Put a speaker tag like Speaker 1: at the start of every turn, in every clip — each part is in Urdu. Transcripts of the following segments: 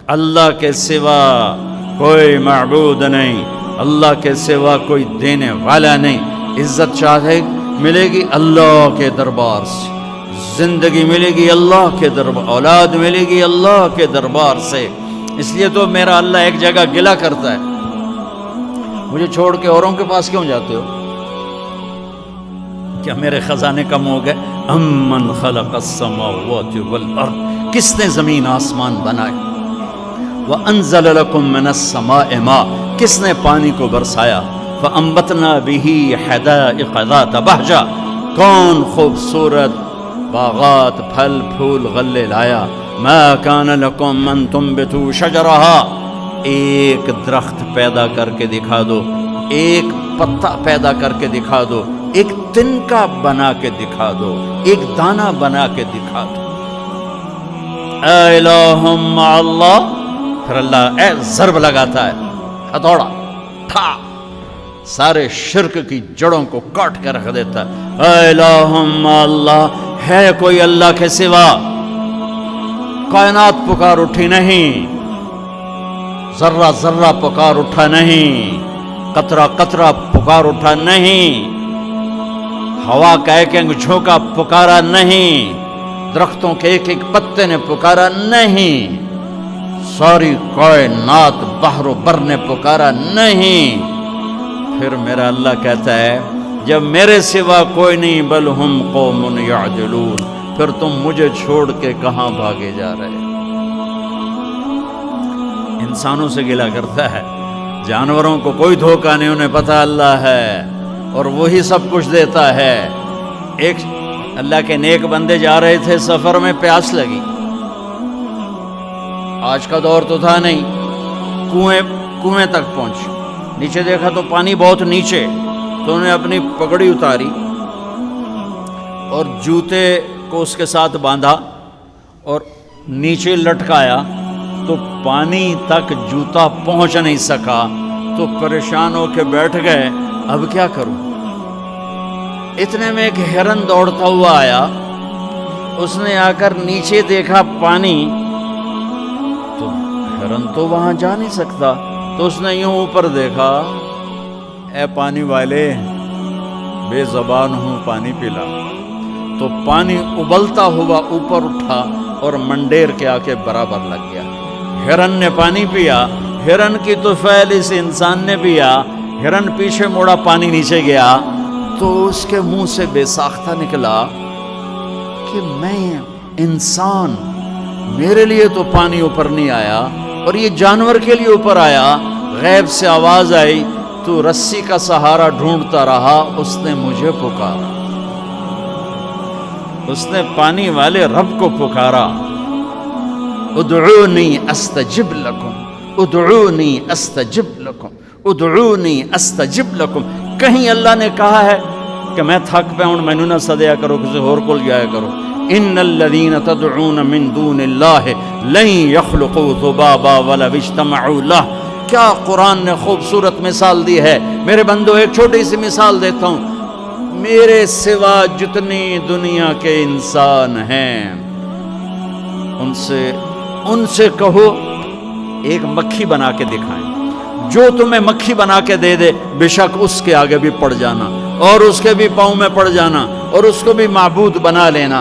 Speaker 1: اللہ کے سوا کوئی معبود نہیں، اللہ کے سوا کوئی دینے والا نہیں۔ عزت چاہے ملے گی اللہ کے دربار سے، زندگی ملے گی اللہ کے دربار، اولاد ملے گی اللہ کے دربار سے۔ اس لیے تو میرا اللہ ایک جگہ گلہ کرتا ہے، مجھے چھوڑ کے اوروں کے پاس کیوں جاتے ہو؟ کیا میرے خزانے کم ہو گئے؟ امن خلق السماوات والارض، کس نے زمین آسمان بنائے؟ وانزل لکم من السماء ماء، کس نے پانی کو برسایا؟ فانبتنا به حدائق ذات بہجہ، کون خوبصورت باغات پھل پھول غلے لایا؟ ما کان لکم ان تنبتوا شجرہا، ایک درخت پیدا کر کے دکھا دو، ایک پتا پیدا کر کے دکھا دو، ایک تنکا بنا کے دکھا دو، ایک دانہ بنا کے دکھا دو۔ اے الہ مع اللہ، پھر اللہ ضرب لگاتا ہے، ہتھوڑا تھا، سارے شرک کی جڑوں کو کاٹ کے رکھ دیتا ہے۔ اے الہ مع اللہ، ہے کوئی اللہ کے سوا؟ کائنات پکار اٹھی نہیں، ذرہ ذرہ پکار اٹھا نہیں، قطرہ قطرہ پکار اٹھا نہیں، ہوا کا ایک ایک جھونکا پکارا نہیں، درختوں کے ایک ایک پتے نے پکارا نہیں، ساری کائنات بحر و بر نے پکارا نہیں۔ پھر میرا اللہ کہتا ہے جب میرے سوا کوئی نہیں، بل ہم قوم یعدلون، پھر تم مجھے چھوڑ کے کہاں بھاگے جا رہے؟ انسانوں سے گلہ کرتا ہے، جانوروں کو کوئی دھوکہ نہیں، انہیں پتہ اللہ ہے اور وہی سب کچھ دیتا ہے۔ ایک اللہ کے نیک بندے جا رہے تھے سفر میں، پیاس لگی، آج کا دور تو تھا نہیں، کنویں تک پہنچ، نیچے دیکھا تو پانی بہت نیچے، تو انہیں اپنی پگڑی اتاری اور جوتے کو اس کے ساتھ باندھا اور نیچے لٹکایا، تو پانی تک جوتا پہنچ نہیں سکا، تو پریشان ہو کے بیٹھ گئے، اب کیا کروں؟ اتنے میں ایک ہرن دوڑتا ہوا آیا، اس نے آ کر نیچے دیکھا پانی، تو ہرن تو وہاں جا نہیں سکتا، تو اس نے یوں اوپر دیکھا، اے پانی والے بے زبان ہوں، پانی پلا۔ تو پانی ابلتا ہوا اوپر اٹھا اور منڈیر کے آ کے برابر لگ گیا۔ ہرن نے پانی پیا، ہرن کی طفیل اس انسان نے پیا، ہرن پیچھے موڑا، پانی نیچے گیا، تو اس کے منہ سے بے ساختہ نکلا کہ میں انسان، میرے لیے تو پانی اوپر نہیں آیا اور یہ جانور کے لیے اوپر آیا۔ غیب سے آواز آئی، تو رسی کا سہارا ڈھونڈتا رہا، اس نے مجھے پکارا، اس نے پانی والے رب کو پکارا، ادعونی استجب لکم، ادعونی استجب لکم، ادعونی استجب لکم۔ کہیں اللہ نے کہا ہے کہ میں تھک پہ ہوں، مینوں نہ سدیا کرو، کسی اور کول جایا کرو؟ ان الذین تدعون من دون اللہ لن یخلقوا ذبابا ولو اجتمعوا لہ۔ کیا قرآن نے خوبصورت مثال دی ہے۔ میرے بندو ایک چھوٹی سی مثال دیتا ہوں، میرے سوا جتنی دنیا کے انسان ہیں ان سے کہو ایک مکھی بنا کے دکھائیں، جو تمہیں مکھی بنا کے دے دے بے شک اس کے آگے بھی پڑ جانا اور اس کے بھی پاؤں میں پڑ جانا اور اس کو بھی معبود بنا لینا۔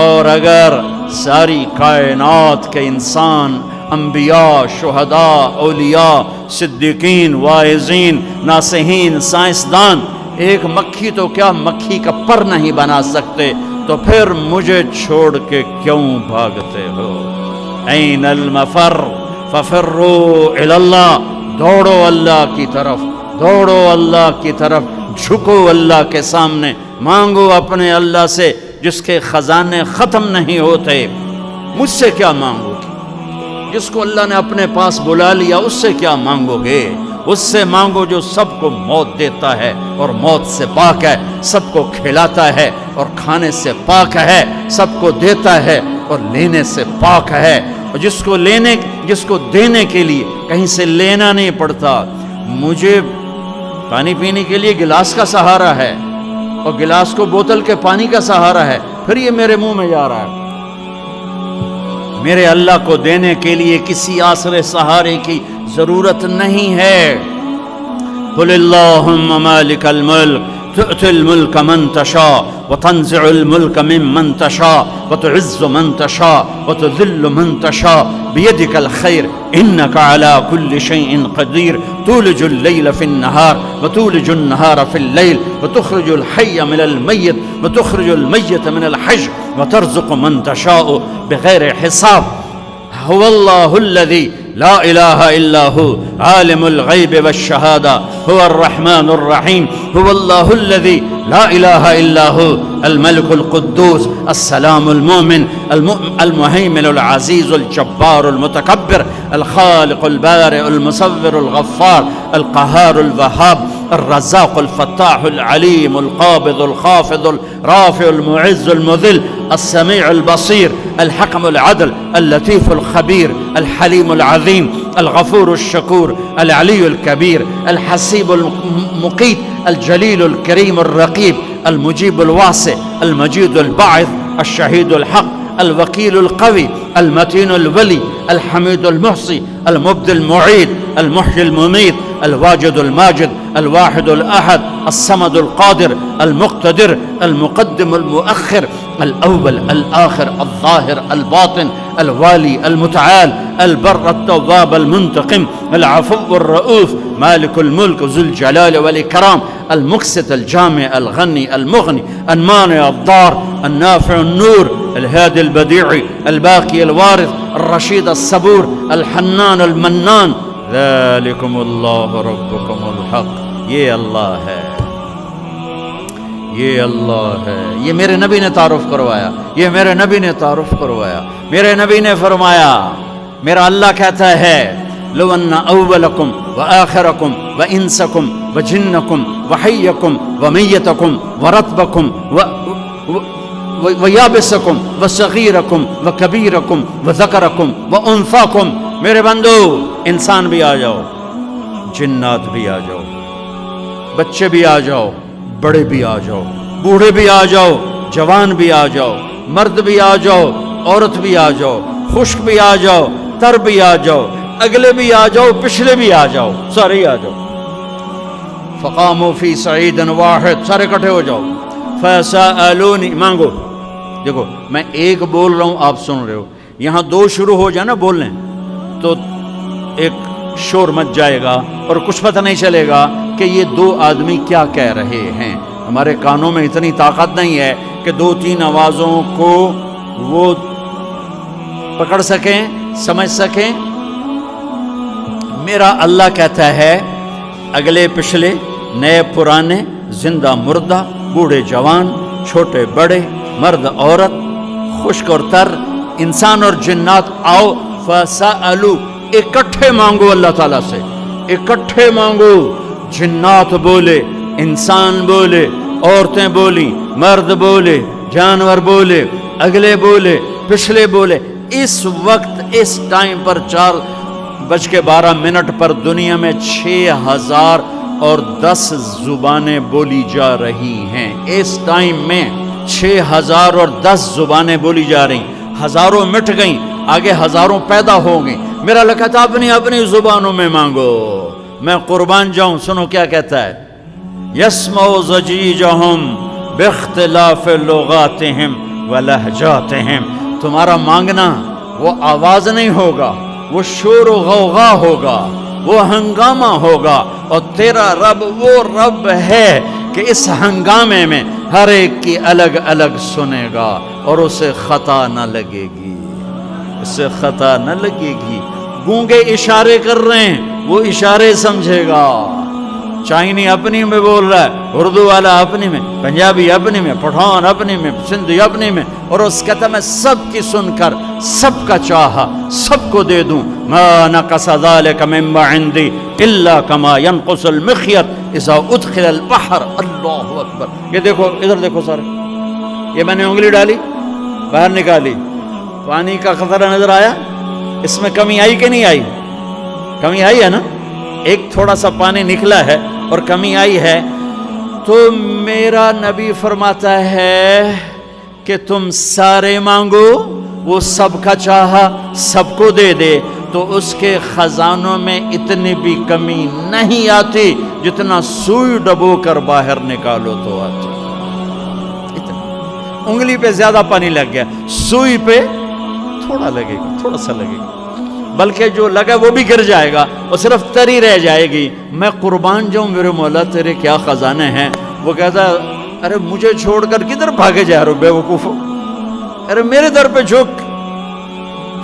Speaker 1: اور اگر ساری کائنات کے انسان، انبیاء، شہداء، اولیاء، صدیقین، واعظین، ناصحین، سائنسدان ایک مکھی تو کیا مکھی کا پر نہیں بنا سکتے، تو پھر مجھے چھوڑ کے کیوں بھاگتے ہو؟ این المفر ففروا الی اللہ، دوڑو اللہ کی طرف، دوڑو اللہ کی طرف، جھکو اللہ کے سامنے، مانگو اپنے اللہ سے جس کے خزانے ختم نہیں ہوتے۔ مجھ سے کیا مانگو گے؟ جس کو اللہ نے اپنے پاس بلا لیا اس سے کیا مانگو گے؟ اس سے مانگو جو سب کو موت دیتا ہے اور موت سے پاک ہے، سب کو کھلاتا ہے اور کھانے سے پاک ہے، سب کو دیتا ہے اور لینے سے پاک ہے، اور جس کو دینے کے لیے کہیں سے لینا نہیں پڑتا۔ مجھے پانی پینے کے لیے گلاس کا سہارا ہے اور گلاس کو بوتل کے پانی کا سہارا ہے، پھر یہ میرے منہ میں جا رہا ہے۔ میرے اللہ کو دینے کے لیے کسی آسرے سہارے کی ضرورت نہیں ہے۔ قل اللہم مالک الملک تؤتی الملک من تشاء وتنزع الملک ممن تشاء وتعز من تشاء وتذل من تشاء بيدك الخير إنك على كل شيء قدير تولج الليل في النهار وتولج النهار في الليل وتخرج الحي من الميت وتخرج الميت من الحي وترزق من تشاء بغير حساب هو الله الذي لا إله إلا هو عالم الغيب والشهادة هو الرحمن الرحيم هو الله الذي لا إله إلا هو الملك القدوس السلام المؤمن المهيمن العزيز الجبار المتكبر الخالق البارئ المصور الغفار القهار الوهاب الرزاق الفتاح العليم القابض الخافض الرافع المعز المذل السميع البصير الحكم العدل اللطيف الخبير الحليم العظيم الغفور الشكور العلي الكبير الحسيب المقيت الجليل الكريم الرقيب المجيب الواسع المجيد الباعث الشهيد الحق الوكيل القوي المتين الولي الحميد المحصي المبدي المعيد المحيي المميت الواجد الماجد الواحد الأحد الصمد القادر المقتدر المقدم المؤخر الأول الآخر الظاهر الباطن الوالي المتعال البر التواب المنتقم العفو الرؤوف مالك الملك ذو الجلال والإكرام المقسط الجامع الغني المغني المانع الضار النافع النور الهادي البديع الباقي الوارث الرشيد الصبور الحنان المنان ذلكم اللہ ربکم الحق۔ یہ اللہ ہے، یہ اللہ ہے، یہ میرے نبی نے تعارف کروایا، یہ میرے نبی نے تعارف کروایا۔ میرے نبی نے فرمایا، میرا اللہ کہتا ہے لو ان اولکم وآخرکم وانسکم وجنکم وحیکم ومیتکم ورطبکم ویابسکم وصغیرکم وکبیرکم وذکرکم وانثاکم، میرے بندو انسان بھی آ جاؤ، جنات بھی آ جاؤ، بچے بھی آ جاؤ، بڑے بھی آ جاؤ، بوڑھے بھی آ جاؤ، جوان بھی آ جاؤ، مرد بھی آ جاؤ، عورت بھی آ جاؤ، خشک بھی آ جاؤ، تر بھی آ جاؤ، اگلے بھی آ جاؤ، پچھلے بھی آ جاؤ، سارے ہی آ جاؤ۔ فقاموا فی صعید واحد، سارے اکٹھے ہو جاؤ۔ فسألونی، مانگو۔ دیکھو میں ایک بول رہا ہوں، آپ سن رہے ہو، یہاں دو شروع ہو جائے نا بولنے تو ایک شور مچ جائے گا اور کچھ پتہ نہیں چلے گا کہ یہ دو آدمی کیا کہہ رہے ہیں۔ ہمارے کانوں میں اتنی طاقت نہیں ہے کہ دو تین آوازوں کو وہ پکڑ سکیں، سمجھ سکیں۔ میرا اللہ کہتا ہے اگلے پچھلے، نئے پرانے، زندہ مردہ، بوڑھے جوان، چھوٹے بڑے، مرد عورت، خشک اور تر، انسان اور جنات آؤ۔ فسألو، اکٹھے مانگو اللہ تعالیٰ سے، اکٹھے مانگو۔ جنات بولے، انسان بولے، عورتیں بولی، مرد بولے، جانور بولے، اگلے بولے، پچھلے بولے۔ اس وقت اس ٹائم پر 4:12 پر دنیا میں 6010 زبانیں بولی جا رہی ہیں۔ اس ٹائم میں 6010 زبانیں بولی جا رہی ہیں۔ ہزاروں مٹ گئیں، آگے ہزاروں پیدا ہو گئیں۔ میرا اللہ کہتا ہے اپنی اپنی زبانوں میں مانگو، میں قربان جاؤں۔ سنو کیا کہتا ہے، یسمع ضجیجہم باختلاف لغاتہم ولہجاتہم۔ تمہارا مانگنا وہ آواز نہیں ہوگا، وہ شور و غوغا ہوگا، وہ ہنگامہ ہوگا، اور تیرا رب وہ رب ہے کہ اس ہنگامے میں ہر ایک کی الگ الگ سنے گا اور اسے خطا نہ لگے گی، اسے خطا نہ لگے گی۔ گونگے اشارے کر رہے ہیں، وہ اشارے سمجھے گا۔ چائنی اپنی میں بول رہا ہے، اردو والا اپنی میں، پنجابی اپنی میں، پٹھان اپنی میں، سندھی اپنی میں، اور اس کہتا میں سب کی سن کر سب کا چاہا سب کو دے دوں۔ ما نقص ذلك مما عندي الا كما ينقص المخيط اذا ادخل البحر۔ اللہ اکبر۔ یہ دیکھو، ادھر دیکھو سارے، یہ میں نے انگلی ڈالی، باہر نکالی، پانی کا قطرہ نظر آیا، اس میں کمی آئی کہ نہیں آئی؟ کمی آئی ہے نا، ایک تھوڑا سا پانی نکلا ہے اور کمی آئی ہے۔ تو میرا نبی فرماتا ہے کہ تم سارے مانگو وہ سب کا چاہا سب کو دے دے تو اس کے خزانوں میں اتنی بھی کمی نہیں آتی جتنا سوئی ڈبو کر باہر نکالو تو آتی. انگلی پہ زیادہ پانی لگ گیا، سوئی پہ تھوڑا لگے گا، تھوڑا سا لگے گا، بلکہ جو لگا وہ بھی گر جائے گا، وہ صرف تری رہ جائے گی. میں قربان جاؤں میرے مولا تیرے کیا خزانے ہیں. وہ کہتا ارے مجھے چھوڑ کر کدھر بھاگے جا رہے ہو بے وقوفو، ارے میرے در پہ جھک.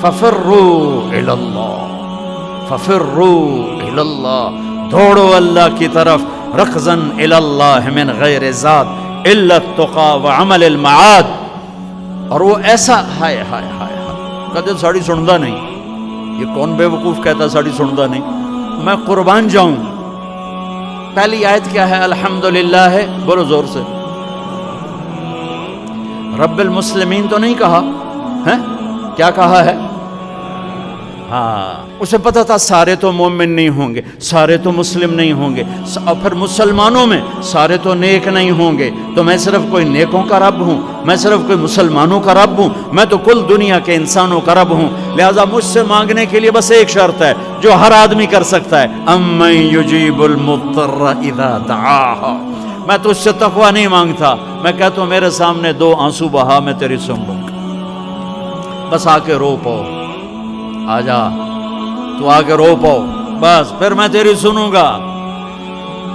Speaker 1: ففروا الی اللہ، ففروا الی اللہ، دوڑو اللہ کی طرف. رکضا الی اللہ من غیر ذات الا التقى وعمل المعاد. اور وہ ایسا ہائے ہائے ہائے ہائے کہتے ساڑی سندا نہیں. یہ کون بے وقوف کہتا ساڑی سندا نہیں. میں قربان جاؤں. پہلی آیت کیا ہے؟ الحمدللہ ہے، بولو زور سے. رب المسلمین تو نہیں کہا ہے، کیا کہا ہے؟ ہاں، اسے پتا تھا سارے تو مومن نہیں ہوں گے، سارے تو مسلم نہیں ہوں گے، اور پھر مسلمانوں میں سارے تو نیک نہیں ہوں گے. تو میں صرف کوئی نیکوں کا رب ہوں، میں صرف کوئی مسلمانوں کا رب ہوں، میں تو کل دنیا کے انسانوں کا رب ہوں. لہذا مجھ سے مانگنے کے لیے بس ایک شرط ہے جو ہر آدمی کر سکتا ہے، امن یجیب المضطر اذا دعاہ. میں تو اس سے تقوی نہیں مانگتا، میں کہتا ہوں میرے سامنے 2 آنسو بہا، میں تیری سن لوں گا. بس آ کے رو پاؤ، آ جا تو آ کے رو پاؤ، بس پھر میں تیری سنوں گا.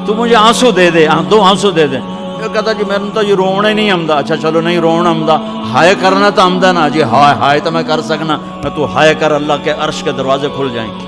Speaker 1: تو مجھے آنسو دے دے، 2 آنسو دے دے. یہ کہتا جی میں نے تو یہ رونا ہی نہیں آمدا. اچھا چلو نہیں رونا آمدا، ہائے کرنا تو آمدا نا جی. ہائے ہائے تو میں کر سکنا. میں تو ہائے کر، اللہ کے عرش کے دروازے کھل جائیں گے.